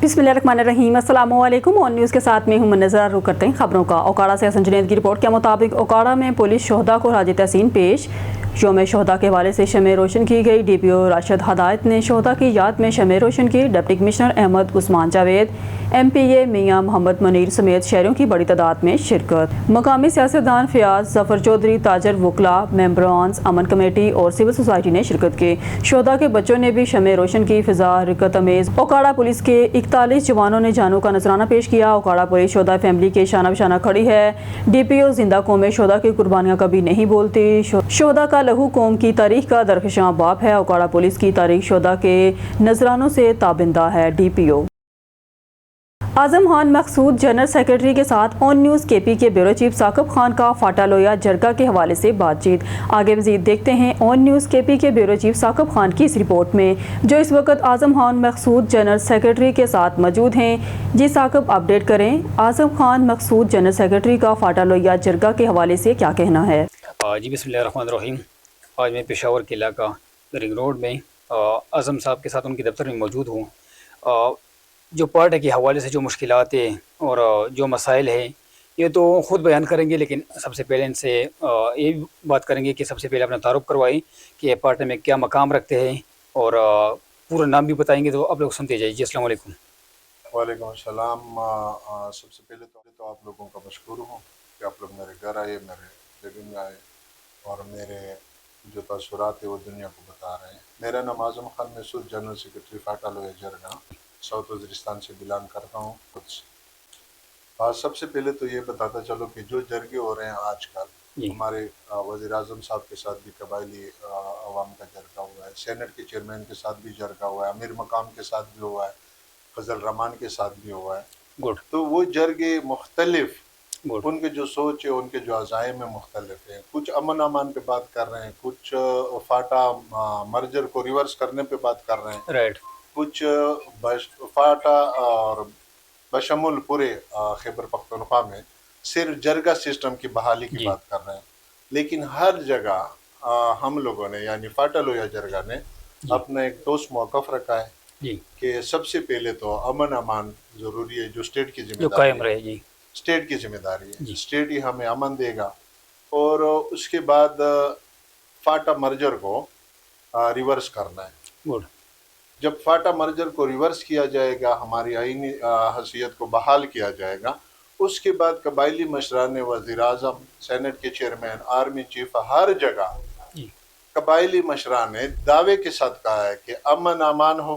बिस्मिल्लाहिर्रहमानिर्रहीम। अस्सलामु अलैकुम। ऑन न्यूज़ के साथ में हूं नजर रुख करते हैं खबरों का। ओकाड़ा से हसन जुनैद की रिपोर्ट के मुताबिक ओकाड़ा में पुलिस शोहदा को राज तहसीन पेश। यौम शोहदा के हवाले से शमे रोशन की गई। DPO राशिद हदायत ने शोहदा की याद में शमे रोशन की। Deputy commissioner Ahmed Usman Javed, MPA Mian Muhammad Munir समेत शहरों की बड़ी तादाद में शिरकत। मकामी सियासतदान फयाज जफर चौधरी, ताजर वकला, मेंबरान अमन कमेटी और सिविल सोसाइटी ने शिरकत की। शोहदा के बच्चों ने भी शमे रोशन की। फिजा रिकत अमेज। ओकाड़ा पुलिस के 41 जवानों ने जानों का नजराना पेश किया। ओकाड़ा पुलिस शोहदा फैमिली के शाना बशाना खड़ी है। DPO जिंदा कौमें शोहदा की कुर्बानियां कभी नहीं भूलती। शोहदा का लहू कौम की तारीख का दरख्शां बाप है। ओकाड़ा पुलिस की तारीख शोहदा के नजरानों से ताबिंदा है। DPO आजम खान मकसूद जनरल सेक्रेटरी के साथ ऑन न्यूज़ KP के ब्यूरो चीफ साकिब खान का फाटा लोया जरगा के हवाले से बातचीत। आगे मजीद देखते हैं ऑन न्यूज़ KP के ब्यूरो चीफ साकिब खान की इस रिपोर्ट में, जो इस वक्त आजम खान मकसूद जनरल सेक्रेटरी के साथ मौजूद हैं। जी साकिब, अपडेट करें। आजम खान मकसूद जनरल सेक्रेटरी का फाटा लोया जरगा के हवाले से क्या कहना है? जी बिस्मिल्लाहिर्रहमानिर्रहीम। आज मैं पेशावर के इलाका रिंग रोड में आज़म साहब के साथ उनके दफ्तर में मौजूद हूँ। जो पार्टी के हवाले से जो मुश्किलात हैं और जो मसाइल हैं ये तो ख़ुद बयान करेंगे, लेकिन सबसे पहले इनसे ये बात करेंगे कि सबसे पहले अपना तारुफ करवाएं कि पार्टी में क्या मकाम रखते हैं और पूरा नाम भी बताएंगे, तो आप लोग सुनते जाइए। जी अस्सलाम वालेकुम। वालेकुम अस्सलाम। सबसे पहले तो आप लोगों का मशकूर हूँ कि आप लोग मेरे घर आए, मेरे जगह में आए और मेरे जो तासुरात है वो दुनिया को बता रहे हैं। मेरा नाम आज़म खान मकसूद जनरल सेक्रेटरी फाटा लोया जरगा साउथ वज़ीरिस्तान से बिलोंग करता हूँ खुद से। सबसे पहले तो ये बताता चलो कि जो जरगे हो रहे हैं आजकल, हमारे वज़ीर आज़म साहब के साथ भी कबायली अवाम का जरगा हुआ है, सेनेट के चेयरमैन के साथ भी जरगा हुआ है, अमीर मकाम के साथ भी हुआ है, फजल रहमान के साथ भी हुआ है। गुड। तो वो जरगे मुख्तलिफ, उनके जो सोच है, उनके जो अज़ाइम में मुख्तलिफ हैं। कुछ अमन अमान पे बात कर रहे हैं, कुछ फाटा मर्जर को रिवर्स करने पे बात कर रहे हैं, राइट। कुछ फाटा और बशमुल पूरे खैबर पख्तूनख्वा में सिर्फ जरगा सिस्टम की बहाली की बात कर रहे हैं। लेकिन हर जगह हम लोगों ने यानी फाटा लोया जरगा ने अपना एक ठोस मौक़िफ़ रखा है कि सबसे पहले तो अमन अमान ज़रूरी है, जो स्टेट की जिम्मेदारी है, स्टेट की जिम्मेदारी है। स्टेट ही हमें अमन देगा। और उसके बाद फाटा मर्जर को रिवर्स करना है। गुड। जब फाटा मर्जर को रिवर्स किया जाएगा, हमारी आईनी हैसियत को बहाल किया जाएगा, उसके बाद कबायली मशरान, वज़ीर आज़म, सेनेट के चेयरमैन, आर्मी चीफ, हर जगह कबायली मशरान ने दावे के साथ कहा है कि अमन अमान हो,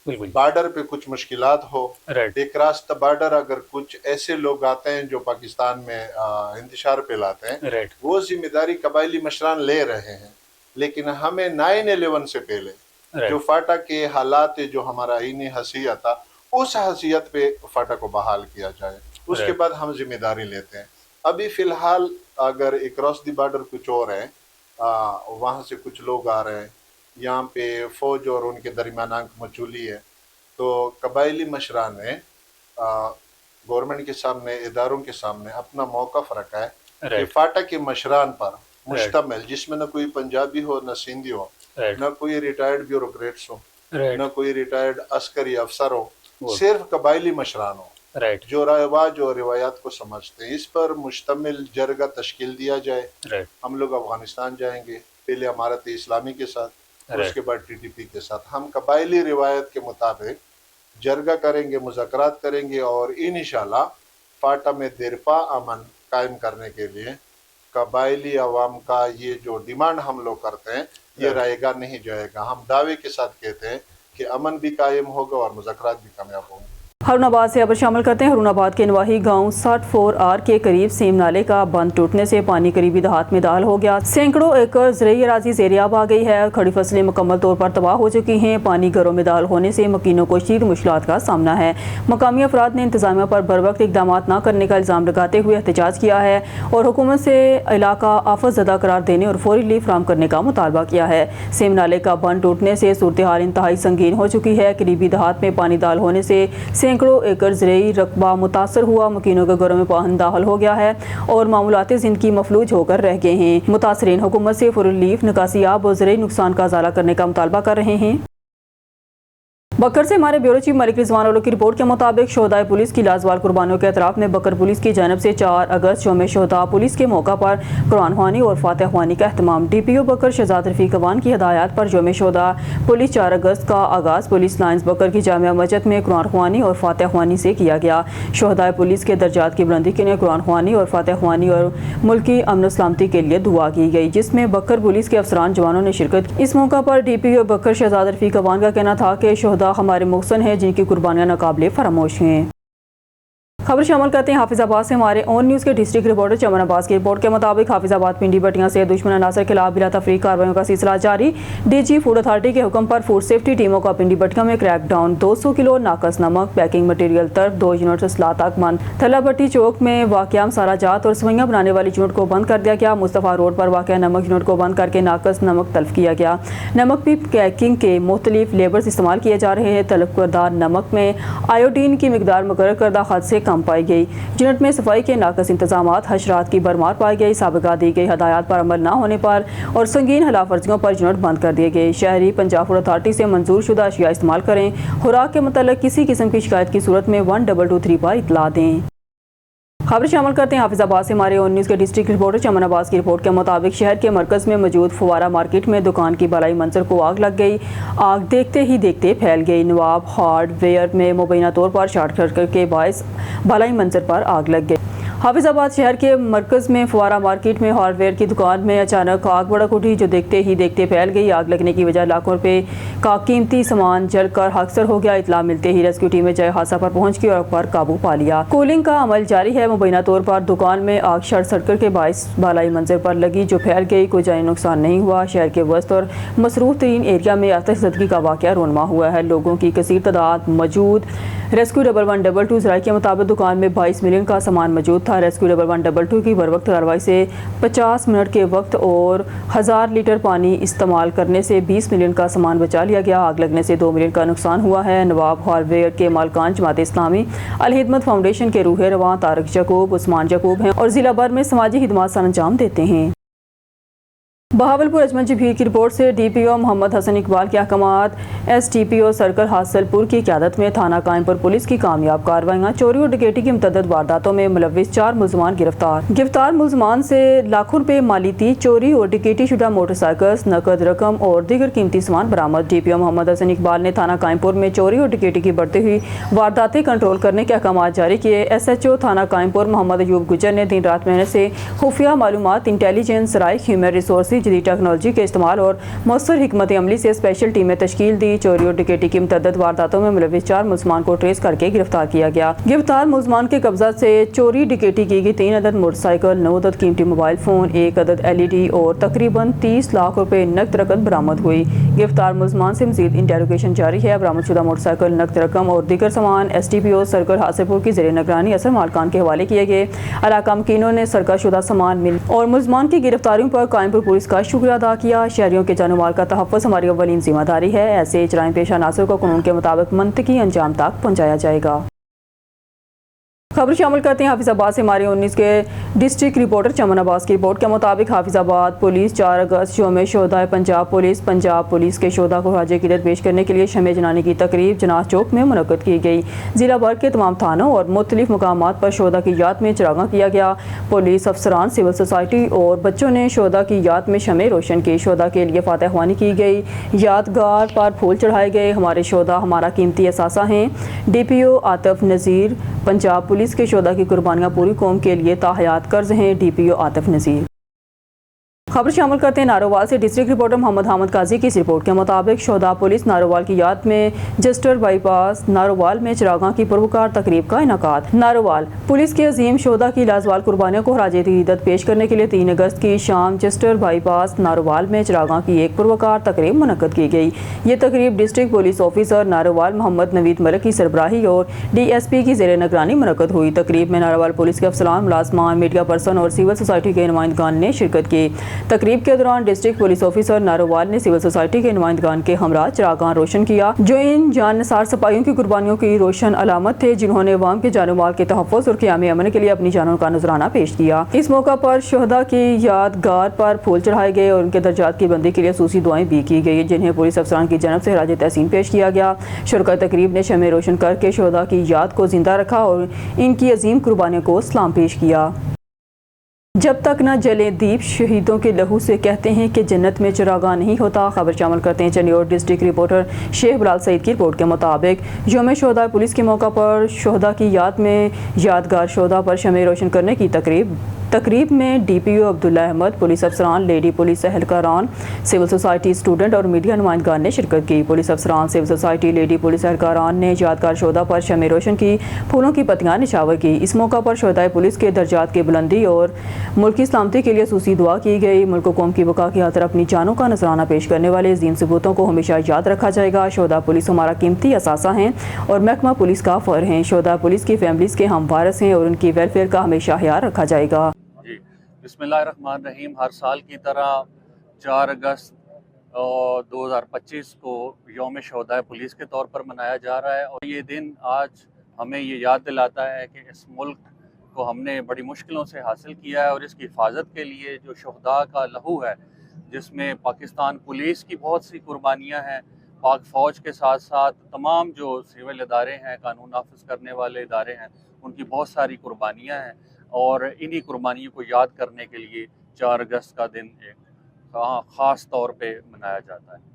बॉर्डर पे कुछ मुश्किलात हो, एक रास्ता बॉर्डर अगर कुछ ऐसे लोग आते हैं जो पाकिस्तान में इंतशार फैलाते हैं, वो जिम्मेदारी कबायली मशरान ले रहे हैं। लेकिन हमें 9/11 से पहले जो फाटा के हालात है, जो हमारा आईनी हैसियत था, उस हैसियत पे फाटा को बहाल किया जाए, उसके बाद हम जिम्मेदारी लेते हैं। अभी फ़िलहाल अगर अक्रॉस द बॉर्डर कुछ और है, वहाँ से कुछ लोग आ रहे हैं, यहाँ पे फ़ौज और उनके दरमियान आंख मचूली है, तो कबायली मशरान ने गवर्नमेंट के सामने, इदारों के सामने अपना मौक़िफ़ रखा है कि फाटा के मशरान पर मुश्तमिल, जिसमें न कोई पंजाबी हो, न सिंधी हो, न कोई रिटायर्ड ब्यूरोक्रेट्स हो, न कोई रिटायर्ड अस्करी अफसर हो, सिर्फ कबायली मशरान हो जो रिवाज और रिवायात को समझते हैं। इस पर मुश्तमिल जरगा तश्कील दिया जाए। हम लोग अफगानिस्तान जाएंगे, पहले अमारत इस्लामी के साथ, उसके बाद TTP के साथ। हम कबायली रिवायत के मुताबिक जरगा करेंगे, मुज़ाकरात करेंगे और इंशाअल्लाह फाटा में देरपा अमन कायम करने के लिए कबायली अवाम का ये जो डिमांड हम लोग करते हैं, ये रहेगा नहीं जाएगा। हम दावे के साथ कहते हैं कि अमन भी कायम होगा और मुज़ाकरात भी कामयाब होंगे। हरुणाबाद से अब शामिल करते हैं। हरुणाबाद के नवाही गांव 64R के करीब सेम नाले का बंद टूटने से पानी करीबी देहात में दाखिल हो गया। सैकड़ों एकड़ ज़राई अराज़ी ज़ेरियाब आ गई है। खड़ी फसलें मुकम्मल तौर पर तबाह हो चुकी हैं। पानी घरों में दाखिल होने से मकीनों को शदीद मुश्किलात का सामना है। मकामी अफराद ने इंतजामिया पर बर वक्त इकदाम न करने का इल्ज़ाम लगाते हुए एहतजाज किया है और हुकूमत से इलाका आफत ज़दा करार देने और फौरी रिलीफ फराहम करने का मुतालबा किया है। सेम नाले का बंद टूटने से सूरत हाल इंतहाई संगीन हो चुकी है। करीबी देहात में पानी दाखिल होने से सैकड़ों एकड़ ज़राई रकबा मुतासर हुआ। मकीनों के घरों में पानी दाखिल हो गया है और मामूलाती ज़िंदगी मफलूज होकर रह गए हैं। मुतासरीन हुकूमत से फौरी रिलीफ, निकासियाब और ज़राई नुकसान का इजाला करने का मुतालबा कर रहे हैं। बकर से हमारे ब्यूरो चीफ मलिक रिजवान ओलो की रिपोर्ट के मुताबिक शोहदाए पुलिस की लाजवाल कुर्बानियों के अतराफ में बकर पुलिस की जानब से 4 अगस्त यौम शोहदा पुलिस के मौका पर कुरान ख्वानी और फातह ख्वानी का अहतमाम। DPO बकर शहजाद रफीक अवान की हदायत पर यौम शोहदा पुलिस 4 अगस्त का आगाज़ पुलिस लाइन्स बकर की जामिया मस्जिद में कुरान ख्वानी और फातह ख्वानी से किया गया। शोहदाए पुलिस के दर्जात की बुलंदी के लिए कुरान ख्वानी और फातह ख्वानी और मुल्की अमन सलामती के लिए दुआ की गई, जिसमें बकर पुलिस के अफसरान जवानों ने शिरकत की। इस मौका पर DPO बकर शहजाद रफीक अवान का कहना था कि शोहदा हमारे मुहसन हैं जिनकी कुर्बानियां नाकाबिले फरामोश हैं। खबर शामिल करते हैं हाफिजाबाद से हमारे ऑन न्यूज़ के डिस्ट्रिक्ट रिपोर्टर चमन अब्बास की रिपोर्ट के मुताबिक हाफिजाबाद पिंडी बटियां से दुश्मन अनासर के खिलाफ बिला तफरीक कार्रवाइयों का सिलसिला जारी। DG फूड अथॉरिटी के हुक्म पर फूड सेफ्टी टीमों का पिंडी बटियां में क्रैकडाउन। 200 किलो नाकस नमक, पैकिंग मटीरियल तर्फ 2 यूनिट असलाह तक बंद। थला भट्टी चौक में वाक़या मसाला जात और सवैयां बनाने वाली यूनिट को बंद कर दिया गया। मुस्तफ़ा रोड पर वाक़या नमक यूनिट को बंद करके नाकस नमक तल्फ किया गया। नमक भी पैकिंग के मुख्तलिफ लेबर्स इस्तेमाल किए जा रहे हैं। तलब करदा नमक में आयोडीन की मिकदार मुकर्रर करदा हद से कम पाई गई। यूनिट में सफाई के नाकस इंतजामात, हशरात की भरमार पाई गई। साबिका दी गई हदायत पर अमल न होने पर और संगीन खिलाफ वर्जियों पर यूनिट बंद कर दिए गए। शहरी पंजाब फूड अथॉरिटी से मंजूर शुदा अशिया इस्तेमाल करें। खुराक के मतलब किसी किस्म की शिकायत की सूरत में 1223 पर इतला दें। खबर शामिल करते हैं हाफिजाबाद से हमारे ऑन न्यूज़ के डिस्ट्रिक्ट रिपोर्टर चमन अब्बास की रिपोर्ट के मुताबिक शहर के मरकज़ में मौजूद फुवारा मार्केट में दुकान की बलाई मंजर को आग लग गई। आग देखते ही देखते फैल गई। नवाब हार्डवेयर में मुबैना तौर पर शॉर्ट सर्किट के बायस बलाई मंजर पर आग लग गई। हाफिजाबाद शहर के मरकज़ में फुवारा मार्केट में हार्डवेयर की दुकान में अचानक आग भड़क उठी, जो देखते ही देखते फैल गई। आग लगने की वजह लाखों रुपए का कीमती सामान जलकर हादसा हो गया। इतला मिलते ही रेस्क्यू टीमें जगह हादसा पर पहुंच गई और पर काबू पा लिया। कूलिंग का अमल जारी है। मुबैना तौर पर दुकान में आग शॉर्ट सर्किट के बायस बलाई मंजर पर लगी, जो फैल गई। कोई जानी नुकसान नहीं हुआ। शहर के वस्त और मसरूफ तरीन एरिया में आतिशज़दगी का वाक़या रोनमा हुआ है। लोगों की कसीर तादाद मौजूद। रेस्क्यू 1122 ज़राए के मुताबिक दुकान में 22 मिलियन का सामान मौजूद था। रेस्क्यू 1122 की बर वक्त कार्रवाई से 50 मिनट के वक्त और 1000 लीटर पानी इस्तेमाल करने से 20 मिलियन का सामान बचा लिया गया। आग लगने से 2 मिलियन का नुकसान हुआ है। नवाब हार्डवेयर के मालकान जमात इस्लामी अल हिदमत फाउंडेशन के रूह रवां तारक यकूब, उस्मान यकूब हैं और ज़िला भर में समाजी खिदमत सर अंजाम देते हैं। बहावलपुर अजमल जबीर की रिपोर्ट से DPO मोहम्मद हसन इकबाल के अहकामात STPO सर्कल हासलपुर की क़यादत में थाना कायमपुर पुलिस की कामयाब कार्रवाइयाँ। चोरी और डकैती की मुतअद्दिद वारदातों में मुलव्विस 4 मुलजमान गिरफ्तार मुलजमान से लाखों रुपए मालीती, चोरी और डकैती शुदा मोटरसाइकिल्स, नकद रकम और दीगर कीमती सामान बरामद। DPO मोहम्मद हसन इकबाल ने थाना कायमपुर में चोरी और डकैती की बढ़ती हुई वारदातें कंट्रोल करने के अहकामात जारी किए। SHO थाना कायमपुर मोहम्मद अयूब गुजर ने दिन रात मेहनत से खुफिया मालूमात, इंटेलिजेंस, राय, ह्यूमन रिसोर्स, जदीद टेक्नोलॉजी के इस्तेमाल और मौसर हिकमत अमली से स्पेशल टीमें तश्कील दी। चोरी और डकैती की मुतअद्दिद वारदातों में मुलव्विस 4 मुलजमान को ट्रेस करके गिरफ्तार किया गया। गिरफ्तार मुलजमान के कब्जा से चोरी डकैती की गई 3 अदद मोटरसाइकिल, 9 अदद कीमती मोबाइल फ़ोन, 1 अदद LED और तकरीबन 30 लाख रुपए नकद रकम बरामद हुई। गिरफ्तार मुलजमान से मजीद इंटेरोगेशन जारी है। बरामदशुदा मोटरसाइकिल, नकद रकम और दीगर सामान STPO सर्कल हासलपुर की ज़ेरे निगरानी असर मालकान के हवाले किए गए। इलाका मकीनों ने सरकाशुदा सामान मिल और मुलजमान की गिरफ्तारियों पर कायमपुर पुलिस का शुक्रिया अदा किया। शहरियों के जान माल का तहफ़्फ़ुज़ हमारी अव्वलीन जिम्मेदारी है। ऐसे जराइम पेशा नासर को कानून के मुताबिक मंतकी अंजाम तक पहुँचाया जाएगा। खबर शामिल करते हैं हाफिजाबाद से हमारे 19 के डिस्ट्रिक्ट रिपोर्टर चमन अब्बास की रिपोर्ट के मुताबिक हाफिजाबाद पुलिस 4 अगस्त यौम शोहदा पंजाब पुलिस के शोहदा को हाजिर क़िदत पेश करने के लिए शमे जनानी की तकरीब जनाह चौक में मुनक़्क़द की गई। ज़िला भर के तमाम थानों और मुख्तलिफ मकामात पर शोहदा की याद में चरागां किया गया। पुलिस अफसरान, सिविल सोसाइटी और बच्चों ने शोहदा की याद में शमे रोशन की। शोहदा के लिए फातह ख्वानी की गई। यादगार पर फूल चढ़ाए गए। हमारे शोहदा हमारा कीमती असासा हैं। DPO आतिफ नज़ीर पंजाब पुलिस के शोहदा की कुर्बानियाँ पूरी कौम के लिए ताहयात कर्ज हैं। DPO आतिफ नज़ीर। खबर शामिल करते हैं नारोवाल से डिस्ट्रिक्ट रिपोर्टर मोहम्मद हामिद काजी की इस रिपोर्ट के मुताबिक शोहदा पुलिस नारोवाल की याद में जस्टर बाईपास नारोवाल में चिरागां की पुरवकार तकरीब का इनाकाद। नारोवाल पुलिस के अजीम शोहदा की लाजवाल कुर्बानियों को खराज अक़ीदत पेश करने के लिए 3 अगस्त की शाम जस्टर बाईपास नारोवाल में चिरागां की एक पुरवकार तकरीब मुनक़्क़द की गई। ये तकरीब district police officer Narowal Muhammad Naveed Malik की सरबराही और DSP की ज़ेरे निगरानी मुनक़्क़द हुई। तकरीब में नारोवाल पुलिस के अफसरान, मुलाज़मान, मीडिया पर्सन और सिविल सोसाइटी के नुमाइंदगान ने शिरकत की। तकरीब के दौरान डिस्ट्रिक्ट पुलिस ऑफिसर नारोवाल ने सिविल सोसाइटी के नुमाइंदगान के हमरा चिरागान रोशन किया, जो इन जानसार सिपाहियों की कुर्बानियों की रोशन अलामत थे, जिन्होंने अवाम के जान माल के तहफ़्फ़ुज़ और क़याम अमन के लिए अपनी जानों का नजराना पेश किया। इस मौका पर शहदा की यादगार पर फूल चढ़ाए गए और उनके दर्जात की बुलंदी के लिए खसूसी दुआएं भी की गई, जिन्हें पुलिस अफसरान की जानब से खराज तहसीन पेश किया गया। शुरका तकरीब ने शमे रोशन करके शहदा की याद को जिंदा रखा और इनकी अजीम कुर्बानियों को सलाम पेश किया। जब तक न जले दीप शहीदों के लहू से कहते हैं कि जन्नत में चिरागा नहीं होता। खबर शामिल करते हैं चंडीगढ़ डिस्ट्रिक्ट रिपोर्टर शेख बिलाल सईद की रिपोर्ट के मुताबिक यौम शहदा पुलिस के मौका पर शहदा की याद में यादगार शहदा पर शमे रोशन करने की तकरीब में DPO अब्दुल्ला अहमद, पुलिस अफसरान, लेडी पुलिस एहलकारान, सिविल सोसाइटी स्टूडेंट और मीडिया नुमाइंदगान ने शिरकत की। पुलिस अफसरान, सिविल सोसाइटी, लेडी पुलिस एहलकारान ने यादगार शहदा पर शमे रोशन की, फूलों की पत्तियां निछावर की। इस मौका पर शहदाए पुलिस के दर्जात की बुलंदी और मुल्क की सलामती के लिए खसूसी दुआ की गई। मुल्क को कौम की बका की खातिर अपनी जानों का नजराना पेश करने वाले अजीम सबूतों को हमेशा याद रखा जाएगा। शहदा पुलिस हमारा कीमती असासा हैं और महकमा पुलिस का फ़ख्र हैं। शहदा पुलिस की फैमिलीज़ के हम वारिस हैं और उनकी वेलफेयर का हमेशा ख्याल रखा जाएगा। बिस्मिल्लाहिर्रहमानिर्रहीम। हर साल की तरह 4 अगस्त 2025 को यौम शहदा पुलिस के तौर पर मनाया जा रहा है और ये दिन आज हमें ये याद दिलाता है कि इस मुल्क को हमने बड़ी मुश्किलों से हासिल किया है और इसकी हिफाजत के लिए जो शहदा का लहू है, जिसमें पाकिस्तान पुलिस की बहुत सी कुर्बानियाँ हैं, पाक फ़ौज के साथ साथ तमाम जो सिविल इदारे हैं, कानून नाफिज करने वाले इदारे हैं, उनकी बहुत सारी कुर्बानियाँ हैं और इन्हीं कुर्बानियों को याद करने के लिए 4 अगस्त का दिन एक ख़ास तौर पे मनाया जाता है।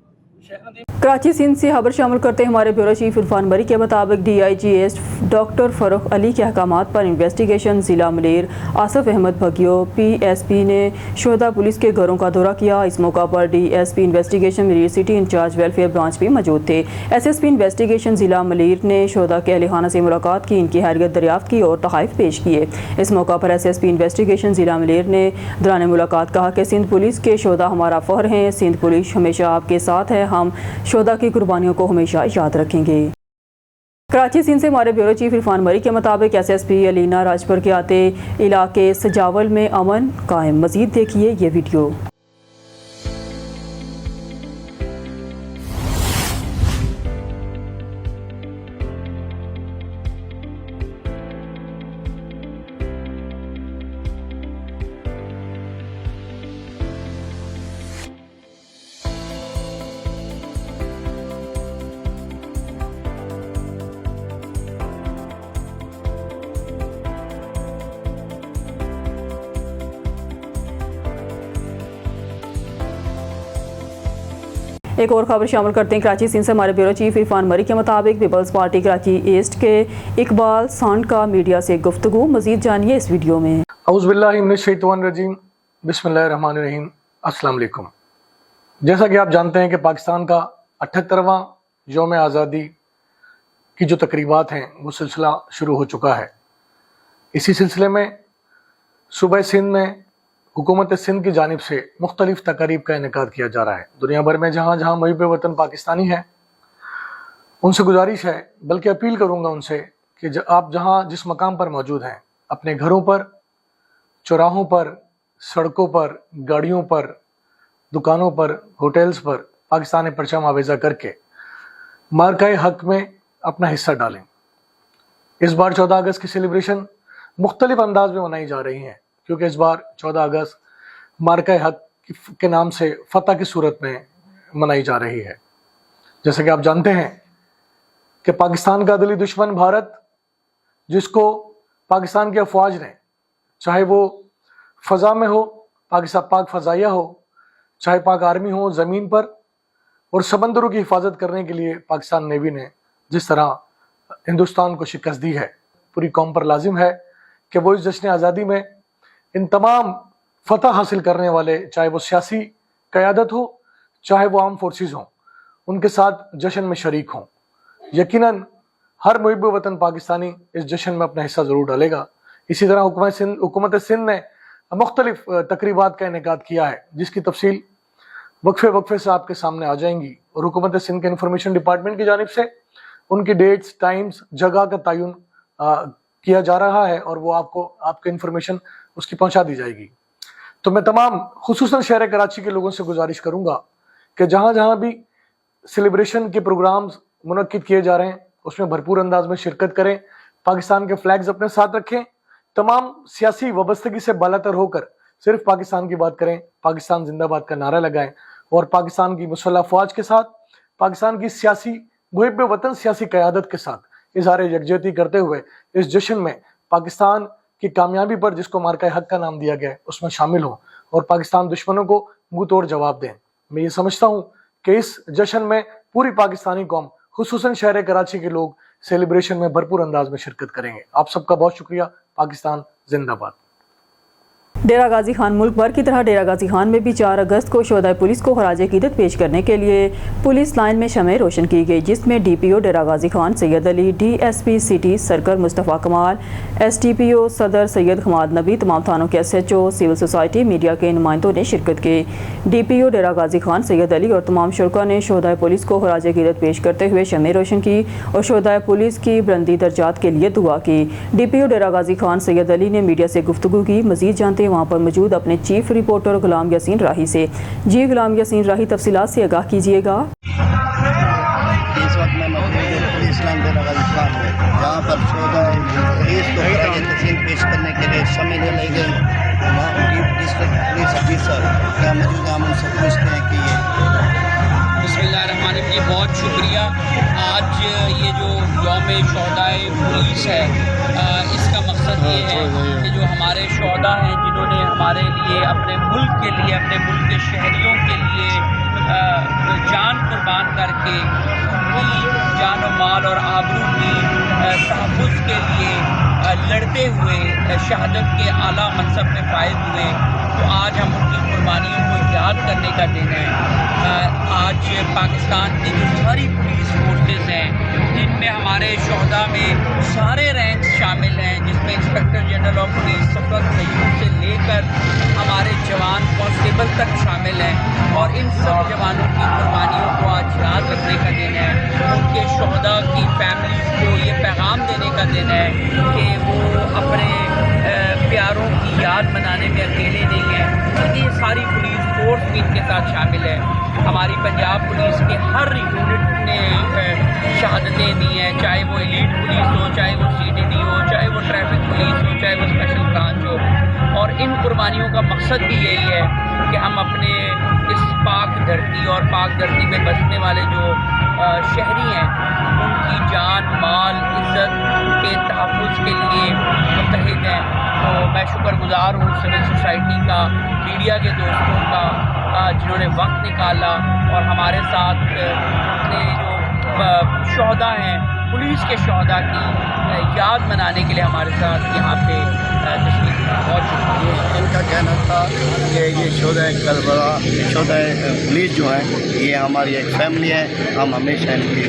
कराची सिंध से खबर शामिल करते हैं हमारे ब्यूरो चीफ इरफान बरी के मुताबिक DIG east doctor Farukh Ali के अहकामात पर इन्वेस्टिगेशन ज़िला मलेर आसिफ अहमद भगियो PSP ने शहदा पुलिस के घरों का दौरा किया। इस मौका पर DSP इन्वेस्टिगेशन मलेर सिटी इंचार्ज वेलफेयर ब्रांच भी मौजूद थे। SSP इन्वेस्टिगेशन ज़िला मलेर ने शहदा के अहल खाना से मुलाकात की, इनकी हैरियत दरियाफ्त की और तहाइफ पेश किए। इस मौका पर SSP इन्वेस्टिगेशन ज़िला मलेर ने दौरान मुलाकात कहा कि सिंध पुलिस के शहदा हमारा फ़ख्र हैं, सिंध पुलिस हमेशा आपके साथ है, हम शहदा की कुर्बानियों को हमेशा याद रखेंगे। कराची सिंध से हमारे ब्यूरो चीफ इरफान मरी के मुताबिक SSP अलीना राजपुर के आते इलाके सजावल में अमन कायम। मजीद देखिए ये वीडियो। एक और खबर शामिल करते हैं कराची सिंध से हमारे ब्यूरो चीफ इरफान मरी के मुताबिक पीपल्स पार्टी कराची ईस्ट के इकबाल सांड का मीडिया से गुफ्तगू। मजीद जानिए इस वीडियो में। औज़ुबिल्लाहि मिनश्शैतानिर्रजीम, बिस्मिल्लाहिर्रहमानिर्रहीम, अस्सलाम वालेकुम। जैसा कि आप जानते हैं कि पाकिस्तान का 78वां यौम आज़ादी की जो तकरीबात हैं वो सिलसिला शुरू हो चुका है। इसी सिलसिले में सूबा सिंध में हुकूमत सिंध की जानिब से मुख्तलिफ तकारीब का इनेकाद किया जा रहा है। दुनिया भर में जहाँ जहाँ मुहिब वतन पाकिस्तानी हैं उनसे गुजारिश है, बल्कि अपील करूँगा उनसे कि आप जहाँ जिस मकाम पर मौजूद हैं, अपने घरों पर, चौराहों पर, सड़कों पर, गाड़ियों पर, दुकानों पर, होटल्स पर पाकिस्तानी परचम आवेज़ा करके मार्का हक में अपना हिस्सा डालें। इस बार 14 अगस्त की सेलिब्रेशन मुख्तलिफ अंदाज में मनाई जा रही हैं, क्योंकि इस बार 14 अगस्त मार्का हक के नाम से फतह की सूरत में मनाई जा रही है। जैसे कि आप जानते हैं कि पाकिस्तान का दिली दुश्मन भारत, जिसको पाकिस्तान की अफवाज ने, चाहे वो फ़ज़ा में हो, पाक फ़ज़ाइया हो, चाहे पाक आर्मी हो ज़मीन पर, और समंदरों की हिफाजत करने के लिए पाकिस्तान नेवी ने जिस तरह हिंदुस्तान को शिकस्त दी है, पूरी कौम पर लाजिम है कि वो इस जश्न आज़ादी में इन तमाम फतह हासिल करने वाले, चाहे वो सियासी क़यादत हो, चाहे वो आर्म फोर्सेस हों, उनके साथ जश्न में शरीक हों। यकीनन हर मुहिब वतन पाकिस्तानी इस जश्न में अपना हिस्सा ज़रूर डालेगा। इसी तरह हुकूमत सिंध ने मुख्तलिफ तकरीबात का इनेकाद किया है, जिसकी तफसील वक्फे से आपके सामने आ जाएंगी। और हुकूमत सिंध के इंफॉर्मेशन डिपार्टमेंट की जानिब से उनकी डेट्स, टाइम्स, जगह का तयन किया जा रहा है और वो आपको इंफॉर्मेशन उसकी पहुंचा दी जाएगी। तो मैं तमाम खुसूसन शहर कराची के लोगों से गुजारिश करूंगा कि जहां जहां भी सेलिब्रेशन के प्रोग्राम्स मुनक्किद किए जा रहे हैं उसमें भरपूर अंदाज में शिरकत करें, पाकिस्तान के फ्लैग्स अपने साथ रखें, तमाम सियासी वाबस्तगी से बालातर होकर सिर्फ पाकिस्तान की बात करें, पाकिस्तान जिंदाबाद का नारा लगाएं और पाकिस्तान की मुसल्लह फौज के साथ, पाकिस्तान की सियासी मुहिब वतन सियासी क़यादत के साथ इज़हार यकजहती करते हुए इस जश्न में पाकिस्तान की कामयाबी पर जिसको मार्का हक का नाम दिया गया है उसमें शामिल हों और पाकिस्तान दुश्मनों को मुंह तोड़ जवाब दें। मैं ये समझता हूँ कि इस जश्न में पूरी पाकिस्तानी कौम खुसूसन शहर कराची के लोग सेलिब्रेशन में भरपूर अंदाज में शिरकत करेंगे। आप सबका बहुत शुक्रिया। पाकिस्तान जिंदाबाद। डेरा गाजी खान मुल्क भर की तरह डेरा गाजी खान में भी 4 अगस्त को शोहदाए पुलिस को खराज अकीदत पेश करने के लिए पुलिस लाइन में शमع रोशन की गई, जिसमें DPO डेरा गाजी खान सैयद अली, DSP सिटी सरकर मुस्तफ़ा कमाल, STPO सदर सैयद हमाद नबी, तमाम थानों के SHO, सिविल सोसाइटी, मीडिया के नुमाइंदों ने शिरकत की। DPO डेरा गाजी खान सैयद अली और तमाम शुरका ने शोहदाए पुलिस को खराज अकीदत पेश करते हुए शमع रोशन की और शोहदाए पुलिस की बुलंदी दर्जात के लिए दुआ की। DPO डेरा गाजी खान सैयद अली ने मीडिया से गुफ्तगू की। मजीद जानते वहाँ पर मौजूद अपने चीफ रिपोर्टर गुलाम यासीन राही से। जी गुलाम यासीन राही, तफसीलात से आगाह कीजिएगा। इस वक्त मैं मौजूद हूँ पुलिस लाइन डेरा गाजी खान में, जहाँ पर पुलिस को खराज तहसीन पेश करने के लिए शमع जलाई गई। वहाँ उनकी डिस्ट्रिक्ट पुलिस ऑफिसर क्या मौजूद हैं, हम उनसे पूछते हैं कि बिस्मिल्लाहिर्रहमानिर्रहीम, बहुत शुक्रिया। आज ये जो यौम शोहदाए पुलिस है, इसका मकसद ये है कि जो हमारे शोहदा हैं जिन्होंने हमारे लिए, अपने मुल्क के लिए, अपने मुल्क के शहरियों के लिए जान कुर्बान करके उनकी जान और माल और आबरू की तहफ़्फ़ुज़ के लिए लड़ते हुए शहादत के आला मनसब में फायज हुए, तो आज हम उनकी कुर्बानियों को याद करने का दिन है। आज पाकिस्तान की जो सारी पुलिस फोर्सेस हैं, जिनमें हमारे शोहदा में सारे रैंक शामिल हैं, जिसमें इंस्पेक्टर जनरल ऑफ पुलिस सफर सैयद से लेकर हमारे जवान कांस्टेबल तक शामिल हैं, और इन सब जवानों की कुर्बानियों को आज याद रखने का दिन है। उनके शोहदा की फैमिलीज़ को ये पैगाम देने का दिन है कि वो अपने प्यारों की याद मनाने में अकेले नहीं हैं, बल्कि ये सारी पुलिस फोर्स भी इनके साथ शामिल है। हमारी पंजाब पुलिस के हर यूनिट ने शहादतें दी हैं, चाहे वो एलीट पुलिस हो, चाहे वो CDD हो, चाहे वो ट्रैफिक पुलिस हो, चाहे वो स्पेशल ब्रांच हो। और इन कुर्बानियों का मकसद भी यही है कि हम अपने इस पाक धरती और पाक धरती में बसने वाले जो शहरी हैं, उनकी जान, माल, इज़्ज़त के तहफ़्फ़ुज़ के लिए मुत्तहिद हैं। तो मैं शुक्रगुज़ार हूँ सिविल सोसाइटी का, मीडिया के दोस्तों का, जिन्होंने वक्त निकाला और हमारे साथ अपने जो शोहदा हैं, पुलिस के शोहदा की याद मनाने के लिए हमारे साथ यहाँ पे तशरीफ़ ली। बहुत शुक्रिया। इनका कहना था कि ये शोहदाए करबला, शोहदाए पुलिस जो हैं, ये हमारी एक फैमिली है, हम हमेशा इनकी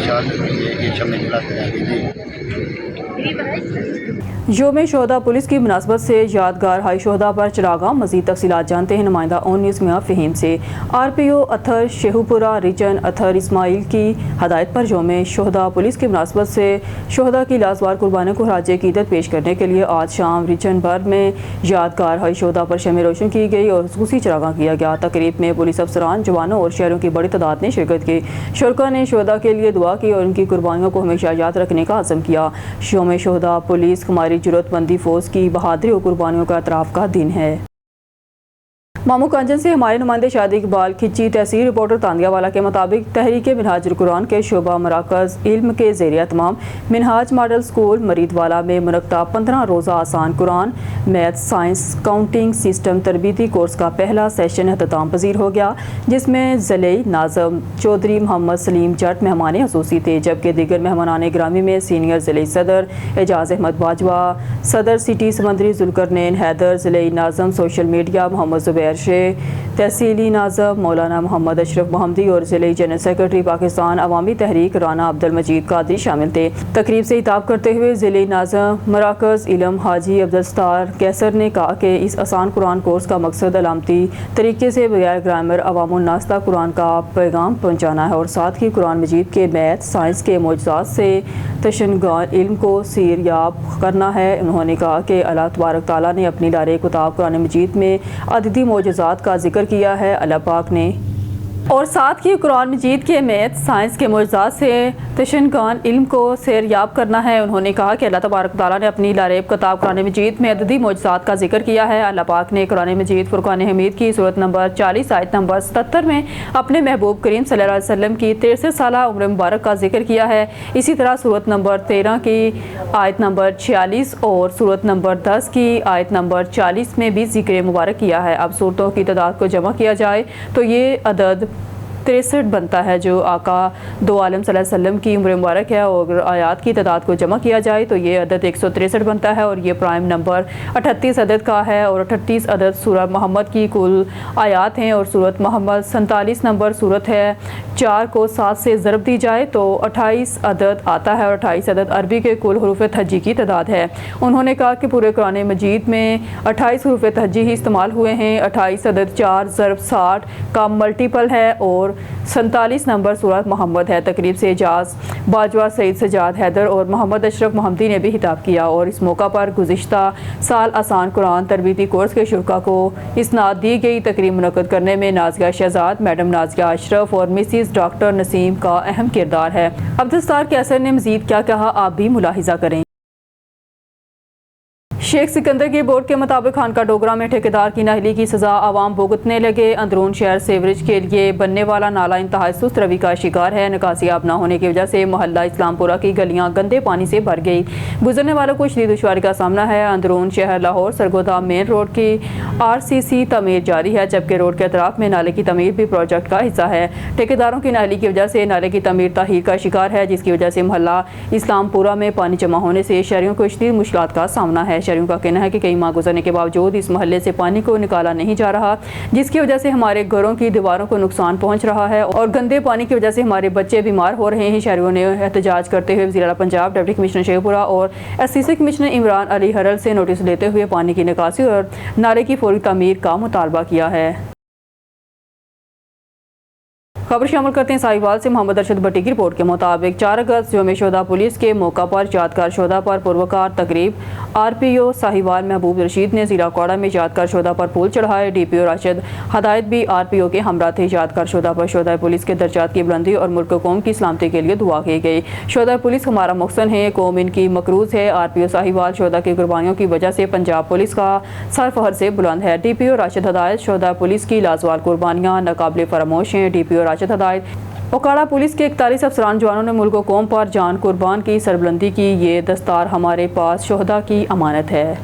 शहादत के लिए ये शमع जलाते रहेंगे। जी यौम शोहदा पुलिस की मुनासबत से यादगार हाई शोहदा पर चरागाह। मज़ीद तफसीलात जानते हैं नुमाइंदा ऑन न्यूज़ मियां फ़हीम से। RPO अथर शेखुपुरा रीजन अथर इस्माइल की हदायत पर यौम शोहदा पुलिस की मुनासबत से शोहदा की लाजवार कुर्बानियों को खराज अकीदत पेश करने के लिए आज शाम रीजन भर में यादगार हाई शोहदा पर शमع रोशन की गई और खुसूसी चरागाह किया गया। तकरीब में पुलिस अफसरान, जवानों और शहरों की बड़ी तादाद ने शिरकत की। शुरका ने शोहदा के लिए दुआ की और उनकी कुर्बानियों को हमेशा याद रखने का अज़म किया। यौम शोहदा पुलिस हमारी ज़रूरतमंदी फ़ौज की बहादुरी और कुर्बानियों का एतराफ़ का दिन है। मामू कांजन से हमारे नुमाइंदे शादी इकबाल खिची तहसील रिपोर्टर तांदियावाला के मुताबिक तहरीक मिनहाजुल कुरान के शोबा मराकज़ इल्म के ज़ेर एहतमाम मिनहाज मॉडल स्कूल मरीदवाला में मुनक्किदा 15 रोज़ा आसान Quran, math, science, counting system तरबीती कोर्स का पहला सेशन अख्ताम पजीर हो गया, जिसमें ज़लई नाज़म चौधरी मोहम्मद सलीम जट मेहमान खसूसी थे, जबकि दीगर मेहमानान ग्रामी में सीनियर ज़लई सदर एजाज अहमद बाजवा, सदर सिटी समंदरी जुल्करनैन हैदर, ज़लई नाज़म सोशल मीडिया मोहम्मद ज़ुबैर पैरशे तहसीली नाज़िम मौलाना मोहम्मद अशरफ मोहम्मदी और ज़िले जनरल सेक्रेटरी पाकिस्तान अवामी तहरीक राना अब्दुल मजीद कादरी शामिल थे। तकरीब से खिताब करते हुए ज़िले नाज़िम मराकज़ इल्म हाजी अब्दुल सत्तार कैसर ने कहा कि इस आसान कुरान कोर्स का मकसद अलामती तरीके से बगैर ग्रामर अवामुन्नास तक कुरान का पैगाम पहुँचाना है और साथ ही कुरान मजीद के मैथ साइंस के मौजज़ात से तशनगान इल्म को सीरयाब करना है। उन्होंने कहा कि अल्लाह तबारक तआला ने अपनी लारे कुताब कुरान मजीद में अददी मौजज़ात का जिक्र किया है। अल्लाह पाक ने और साथ ही कुरान मजीद के मैथ साइंस के मौजज़ात से तशनगान इल्म को सैरयाब करना है। उन्होंने कहा कि अल्लाह तबारक तआला ने अपनी लारेब किताब कुरान मजीद में अददी मौजज़ात का जिक्र किया है। अल्लाह पाक ने कुरान मजीद फुरकान हमीद की सूरत नंबर 40 आयत नंबर 77 में अपने महबूब करीम सल्लल्लाहु अलैहि वसल्लम की 63 साला उम्र मुबारक का जिक्र किया है। इसी तरह सूरत नंबर 13 की आयत नंबर 46 और सूरत नंबर 10 की आयत नंबर 40 में भी जिक्र मुबारक किया है। अब सूरतों की तादाद को जमा किया जाए तो ये अदद 63 बनता है, जो आका दो आलम सल्लल्लाहु अलैहि वसल्लम की उम्र मुबारक है। और अगर आयात की तादाद को जमा किया जाए तो ये अदद 163 बनता है और ये प्राइम नंबर 38 अदद का है और 38 अदद सूरह मोहम्मद की कुल आयात हैं और सूरत मोहम्मद 47 नंबर सूरत है। 4 को 7 से ज़रब दी जाए तो 28 अदद आता है और 28 अदद अरबी के कुल हरूफ तहज्जी की तादाद है। उन्होंने कहा कि पूरे कुरान मजीद में 28 हरूफ तहज्जी ही इस्तेमाल हुए हैं। 28 अदद 4 ज़रब 60 का मल्टीपल है और 47 नंबर सूरत मोहम्मद है। तकरीब से एजाज बाजवा सईद सजाद हैदर और मोहम्मद अशरफ मोहम्मदी ने भी खिताब किया और इस मौका पर गुज़िश्ता साल आसान कुरान तरबीती कोर्स के शुरा को इसनाद दी गई। तकरीब मुनक़्क़द करने में नाज़िया शहजाद, मैडम नाज़िया अशरफ और मिसिस डॉक्टर नसीम का अहम किरदार है। अब्दुल सत्तार कैसर ने मज़ीद क्या कहा, आप भी मुलाहिज़ा करें। शेख सिकंदर की रिपोर्ट के मुताबिक खानका डोगरा में ठेकेदार की नाअहली की सज़ा आवाम भुगतने लगे। अंदरून शहर सेवरेज के लिए बनने वाला नाला इंतहाई सुस्त रवि का शिकार है। निकासियाब न होने की वजह से मोहल्ला इस्लामपुरा की गलियां गंदे पानी से भर गई। गुजरने वालों को शदीद दुश्वारी का सामना है। अंदरून शहर लाहौर सरगोदा मेन रोड की RCC तमीर जारी है, जबकि रोड के अतराफ में नाले की तमीर भी प्रोजेक्ट का हिस्सा है। ठेकेदारों की नाअहली की वजह से नाले की तमीर ताहीर का शिकार है, जिसकी वजह से मोहल्ला इस्लामपुरा में पानी जमा होने से शहरियों को शदीद मुश्किलात का सामना है। शहरियों का कहना है कि कई माह गुजरने के बावजूद इस मोहल्ले से पानी को निकाला नहीं जा रहा, जिसकी वजह से हमारे घरों की दीवारों को नुकसान पहुंच रहा है और गंदे पानी की वजह से हमारे बच्चे बीमार हो रहे हैं। शहरियों ने एहतजाज करते हुए वज़ीर आला पंजाब डिप्टी कमिश्नर शेखपुरा और SCC कमिश्नर इमरान अली हरल से नोटिस लेते हुए पानी की निकासी और नाले की फौरी तामीर का मुतालबा किया है। खबर शामिल करते हैं साहिवाल से। मोहम्मद अरशद भट्टी की रिपोर्ट के मुताबिक 4 अगस्त यौम शोहदा पुलिस के मौका पर यादगार शोहदा पर पुरवकार तकरीब। RPO साहिवाल महबूब रशीद ने ज़िला कोड़ा में यादगार शोहदा पर फूल चढ़ाए। DPO राशिद हदायत भी RPO के हमरा थे। यादगार शोहदा पर शोहदा पुलिस के दर्जात की बुलंदी और मुल्क कौम की सलामती के लिए दुआ की गई। शोहदा पुलिस हमारा मकसद है, कौम इनकी मकरूज है। RPO साहिवाल शोहदा की कुर्बानियों की वजह से पंजाब पुलिस का सर फहर से बुलंद है। DPO राशिद हदायत शोहदा पुलिस की लाजवाल कुर्बानियाँ नाकाबिले फरामोश हैं। DPO राशिद हदायत ओकाड़ा पुलिस के 41 अफसरान जवानों ने मुल्क कौम पर जान कुर्बान की सरबुलंदी की। ये दस्तार हमारे पास शोहदा की अमानत है।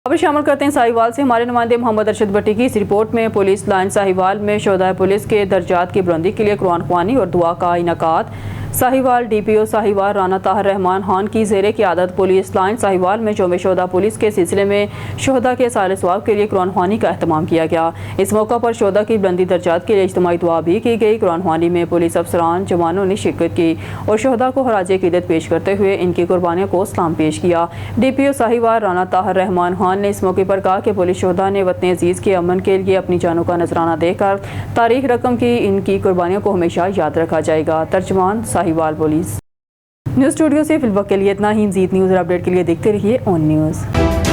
खबर शामिल करते हैं साहिवाल से। हमारे नुमाइंदे मोहम्मद अरशद भट्टी की इस रिपोर्ट में पुलिस लाइन साहिवाल में शोहदा पुलिस के दर्जात की बुलंदी के लिए कुरान ख्वानी और दुआ का इनाकात। साहिवाल DPO साहिवाल राना ताहिर रहमान खान की ज़ेरे क़ियादत पुलिस लाइन साहिवाल में यौम शोहदा पुलिस के सिलसिले में शोहदा के साल सवाब के लिए कुरान ख्वानी का अहतमाम किया गया। इस मौका पर शोहदा की बुलंदी दर्जात के लिए इज्तिमाई दुआ भी की गई। कुरान ख्वानी में पुलिस अफसरान जवानों ने शिरकत की और शोहदा को खराज अक़ीदत पेश करते हुए इनकी कुर्बानियों को सलाम पेश किया। DPO साहिवाल राना ताहिर रहमान खान ने इस मौके पर कहा कि पुलिस शोहदा ने वतन अजीज़ के अमन के लिए अपनी जानों का नजराना देकर तारीख रकम की इनकी कुर्बानियों को हमेशा याद रखा जाएगा। तर्जमान साहिवाल पुलिस। न्यूज़ स्टूडियो से फिलवक्त के लिए इतना ही। मज़ीद न्यूज़ और अपडेट के लिए देखते रहिए ऑन न्यूज़।